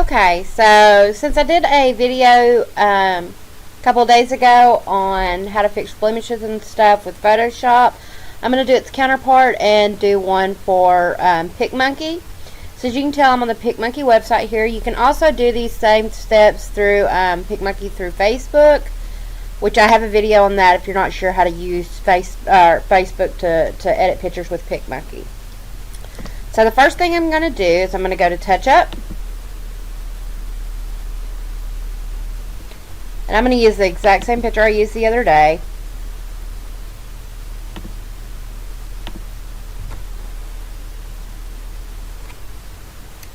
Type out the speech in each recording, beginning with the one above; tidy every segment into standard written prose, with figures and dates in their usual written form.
Okay, so since I did a video a couple of days ago on how to fix blemishes and stuff with Photoshop, I'm going to do its counterpart and do one for Picmonkey. So as you can tell, I'm on the Picmonkey website here. You can also do these same steps through Picmonkey through Facebook, which I have a video on that if you're not sure how to use Facebook to edit pictures with Picmonkey. So the first thing I'm going to do is I'm going to go to Touch Up. And I'm going to use the exact same picture I used the other day.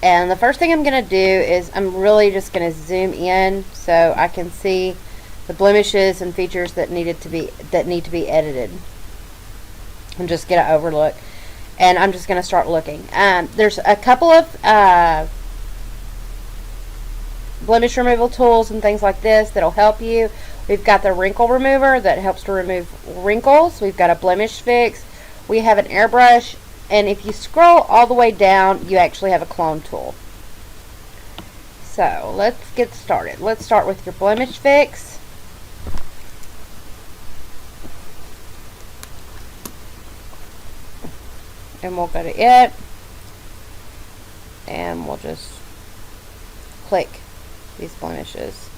And the first thing I'm going to do is I'm really just going to zoom in so I can see the blemishes and features that need to be edited, and just get an overlook. And I'm just going to start looking. There's a couple of blemish removal tools and things like this that'll help you. We've got the Wrinkle Remover that helps to remove wrinkles. We've got a blemish fix. We have an airbrush. And if you scroll all the way down, you actually have a clone tool. So let's get started. Let's start with your blemish fix. And we'll go to it. And we'll just click these blemishes.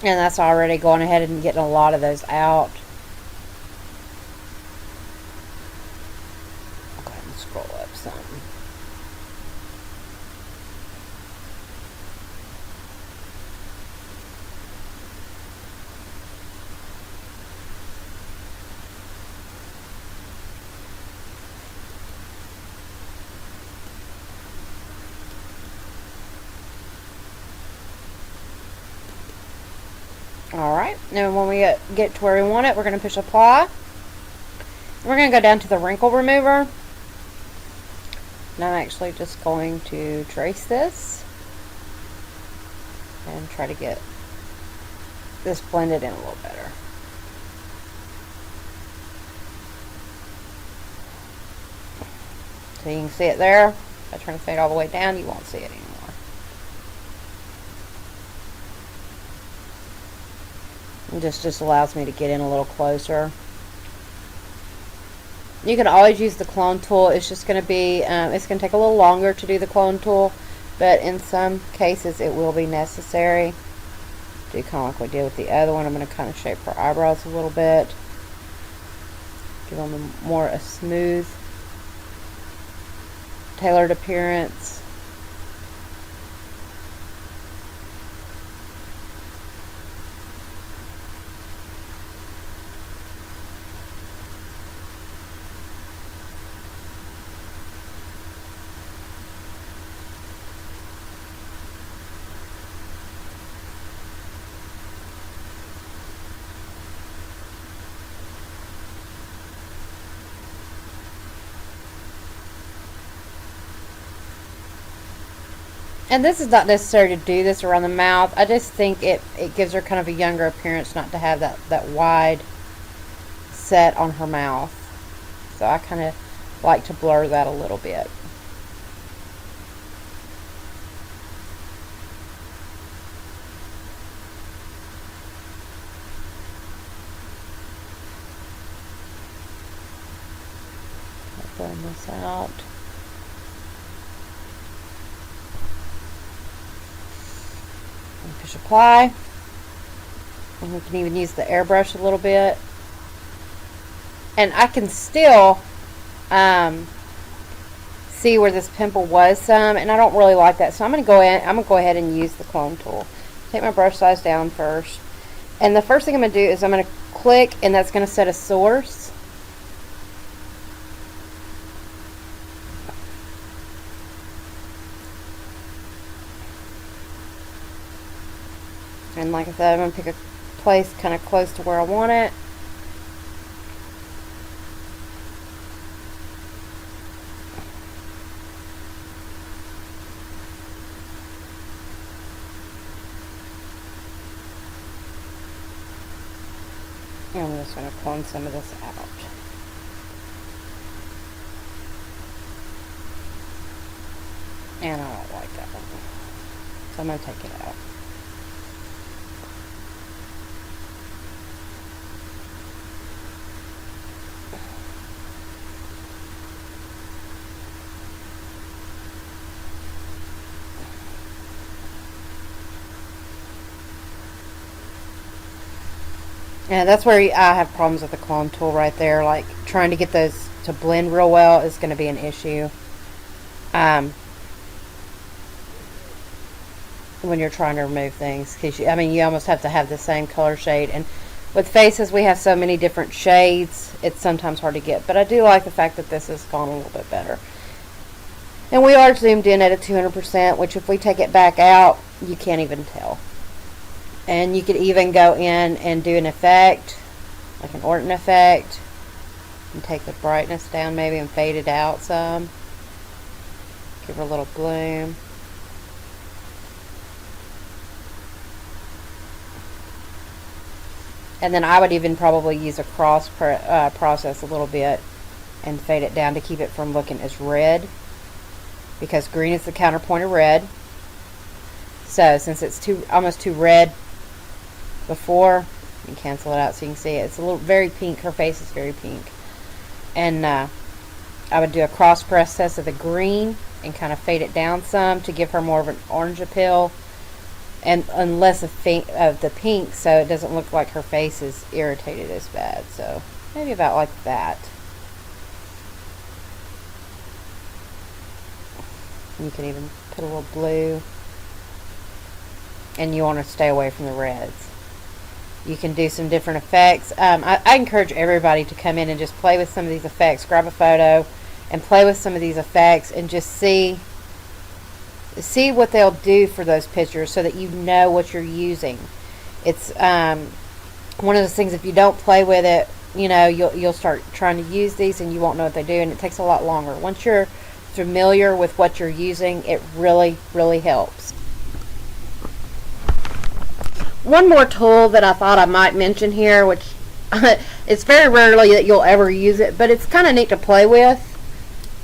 And that's already going ahead and getting a lot of those out. I'll go ahead and scroll up some. Alright, now when we get to where we want it, we're going to push apply. We're going to go down to the Wrinkle Remover. And I'm actually just going to trace this and try to get this blended in a little better. So you can see it there. If I turn the fade all the way down, you won't see it anymore. This just allows me to get in a little closer. You can always use the clone tool. It's just going to be, it's going to take a little longer to do the clone tool, but in some cases it will be necessary. Do kind of like we did with the other one. I'm going to kind of shape her eyebrows a little bit. Give them more a smooth, tailored appearance. And this is not necessary to do this around the mouth. I just think it gives her kind of a younger appearance not to have that wide set on her mouth. So I kind of like to blur that a little bit. Blend this out. Push apply. And we can even use the airbrush a little bit. And I can still see where this pimple was some, and I don't really like that. So I'm gonna go ahead and use the clone tool. Take my brush size down first. And the first thing I'm gonna do is I'm gonna click, and that's gonna set a source. And like I said, I'm going to pick a place kind of close to where I want it. And I'm just going to clone some of this out. And I don't like that one. So I'm going to take it out. Yeah, that's where I have problems with the clone tool right there. Like, trying to get those to blend real well is going to be an issue. When you're trying to remove things. Because, I mean, you almost have to have the same color shade. And with faces, we have so many different shades, it's sometimes hard to get. But I do like the fact that this has gone a little bit better. And we are zoomed in at a 200%, which if we take it back out, you can't even tell. And you could even go in and do an effect, like an Orton effect, and take the brightness down maybe and fade it out some. Give her a little bloom. And then I would even probably use a cross process a little bit and fade it down to keep it from looking as red, because green is the counterpoint of red. So since it's almost too red before, you can cancel it out so you can see it. It's a little very pink. Her face is very pink. And I would do a cross process of the green and kind of fade it down some to give her more of an orange appeal, and less of the pink, so it doesn't look like her face is irritated as bad. So maybe about like that. You can even put a little blue, and you want to stay away from the reds. You can do some different effects. I encourage everybody to come in and just play with some of these effects. Grab a photo and play with some of these effects and just see what they'll do for those pictures, so that you know what you're using. It's one of those things, if you don't play with it, you know, you'll start trying to use these and you won't know what they do, and it takes a lot longer. Once you're familiar with what you're using, it really, really helps. One more tool that I thought I might mention here, which it's very rarely that you'll ever use it, but it's kind of neat to play with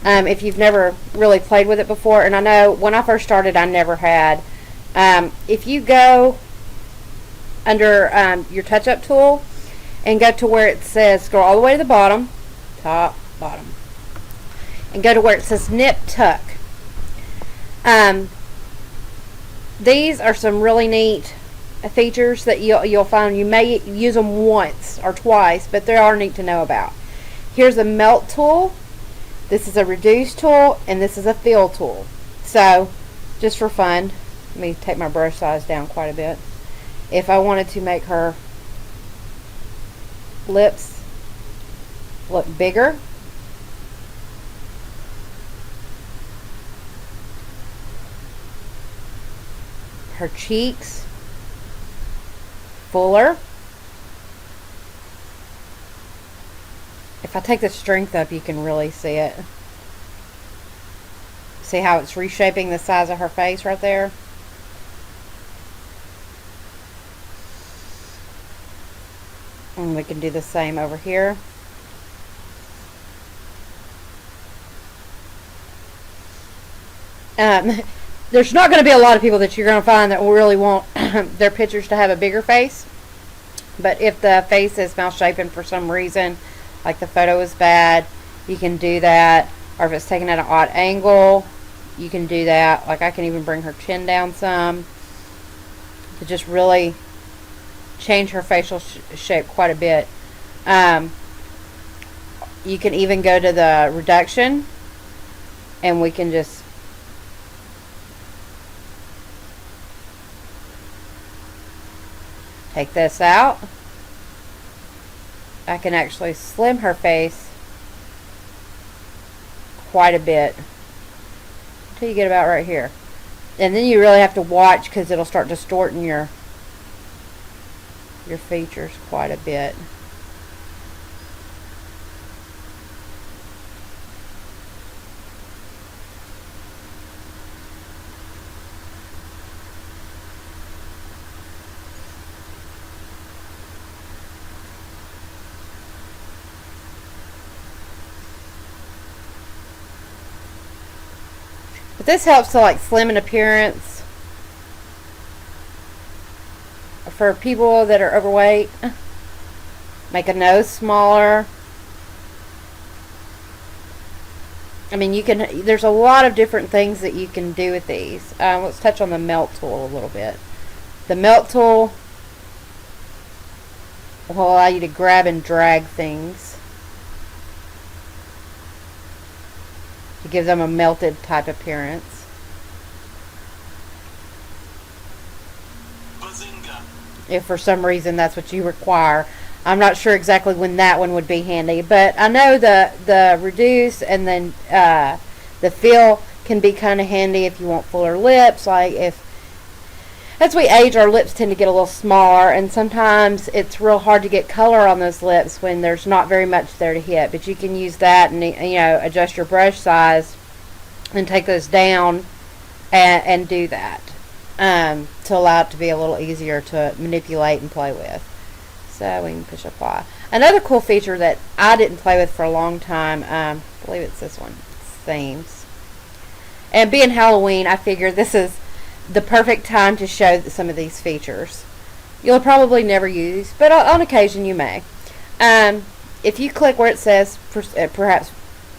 if you've never really played with it before. And I know when I first started, I never had. If you go under your touch-up tool and go to where it says, scroll all the way to the bottom, top, bottom, and go to where it says Nip Tuck. These are some really neat features that you'll find. You may use them once or twice, but they are neat to know about. Here's a melt tool, this is a reduce tool, and this is a fill tool. So just for fun, let me take my brush size down quite a bit. If I wanted to make her lips look bigger, her cheeks fuller. If I take the strength up, you can really see it. See how it's reshaping the size of her face right there? And we can do the same over here. There's not going to be a lot of people that you're going to find that will really want their pictures to have a bigger face. But if the face is malshapen for some reason, like the photo is bad, you can do that. Or if it's taken at an odd angle, you can do that. Like I can even bring her chin down some to just really change her facial shape quite a bit. You can even go to the reduction, and we can just take this out. I can actually slim her face quite a bit until you get about right here. And then you really have to watch, because it'll start distorting your features quite a bit. But this helps to like slim an appearance for people that are overweight. Make a nose smaller. I mean, you can, there's a lot of different things that you can do with these. Let's touch on the melt tool a little bit. The melt tool will allow you to grab and drag things to give them a melted type appearance. Bazinga. If for some reason that's what you require. I'm not sure exactly when that one would be handy, but I know the reduce and then the fill can be kind of handy if you want fuller lips. Like if as we age, our lips tend to get a little smaller, and sometimes it's real hard to get color on those lips when there's not very much there to hit. But you can use that and, you know, adjust your brush size and take those down and do that to allow it to be a little easier to manipulate and play with. So we can push apply. Another cool feature that I didn't play with for a long time, I believe it's this one, themes. And being Halloween, I figured this is the perfect time to show some of these features. You'll probably never use, but on occasion you may. If you click where it says perhaps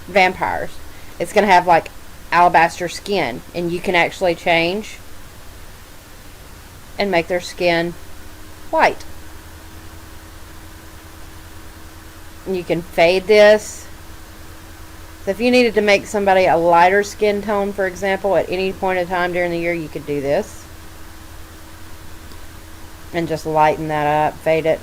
vampires, it's going to have like alabaster skin, and you can actually change and make their skin white. You can fade this. So if you needed to make somebody a lighter skin tone, for example, at any point in time during the year, you could do this. And just lighten that up, fade it.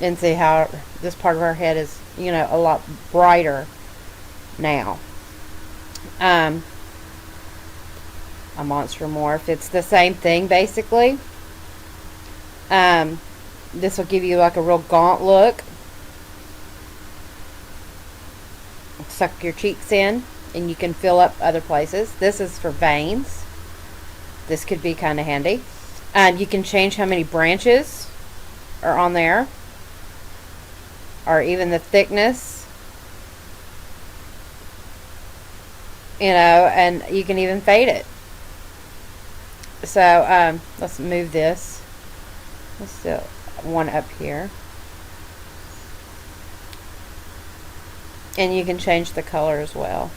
And see how this part of our head is, you know, a lot brighter now. A monster morph. It's the same thing, basically. This will give you like a real gaunt look. Suck your cheeks in, and you can fill up other places. This is for veins. This could be kind of handy. You can change how many branches are on there, or even the thickness, you know, and you can even fade it. So let's move this. Let's do one up here. And you can change the color as well.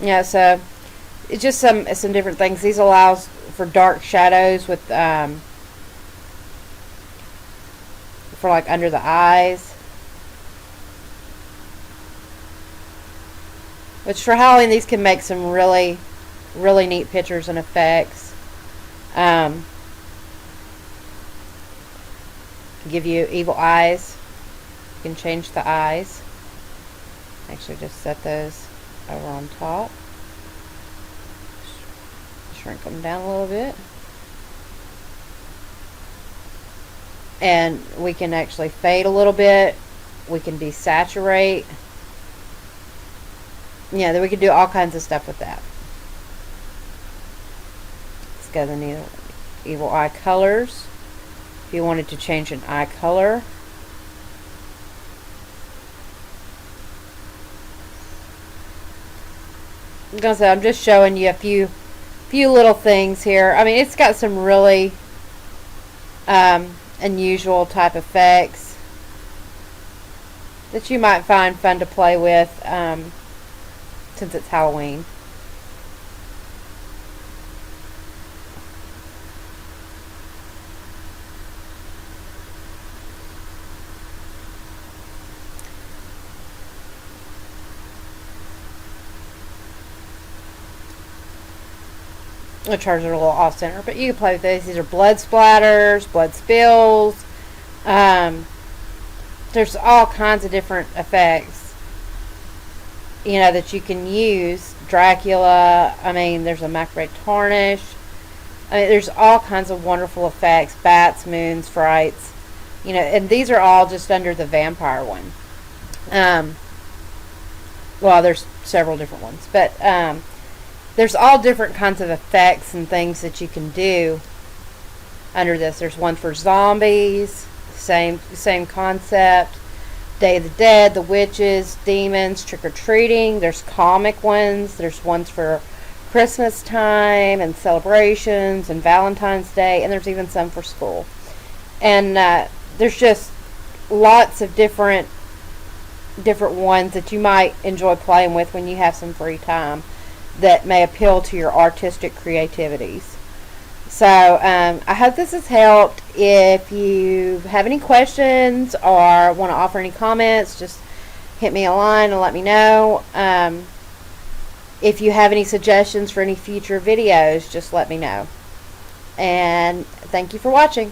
Yeah, so it's just some different things. These allows for dark shadows with for like under the eyes. Which for Halloween, these can make some really neat pictures and effects. Give you evil eyes. You can change the eyes. Actually, just set those over on top. Shrink them down a little bit. And we can actually fade a little bit. We can desaturate. Yeah, then we can do all kinds of stuff with that. Let's go to the evil eye colors. If you wanted to change an eye color, I'm just showing you a few little things here. I mean, it's got some really unusual type effects. that you might find fun to play with since it's Halloween. The charges are a little off center, but you can play with these. These are blood splatters, blood spills. There's all kinds of different effects, you know, that you can use. Dracula. I mean, there's a macrame tarnish. I mean, there's all kinds of wonderful effects. Bats, moons, frights. You know, and these are all just under the vampire one. Well, there's several different ones, but there's all different kinds of effects and things that you can do under this. There's one for zombies, same concept. Day of the Dead, the witches, demons, trick-or-treating. There's comic ones. There's ones for Christmas time and celebrations and Valentine's Day, and there's even some for school. And there's just lots of different ones that you might enjoy playing with when you have some free time that may appeal to your artistic creativities. So I hope this has helped. If you have any questions or want to offer any comments, just hit me a line and let me know. If you have any suggestions for any future videos, just let me know. And thank you for watching.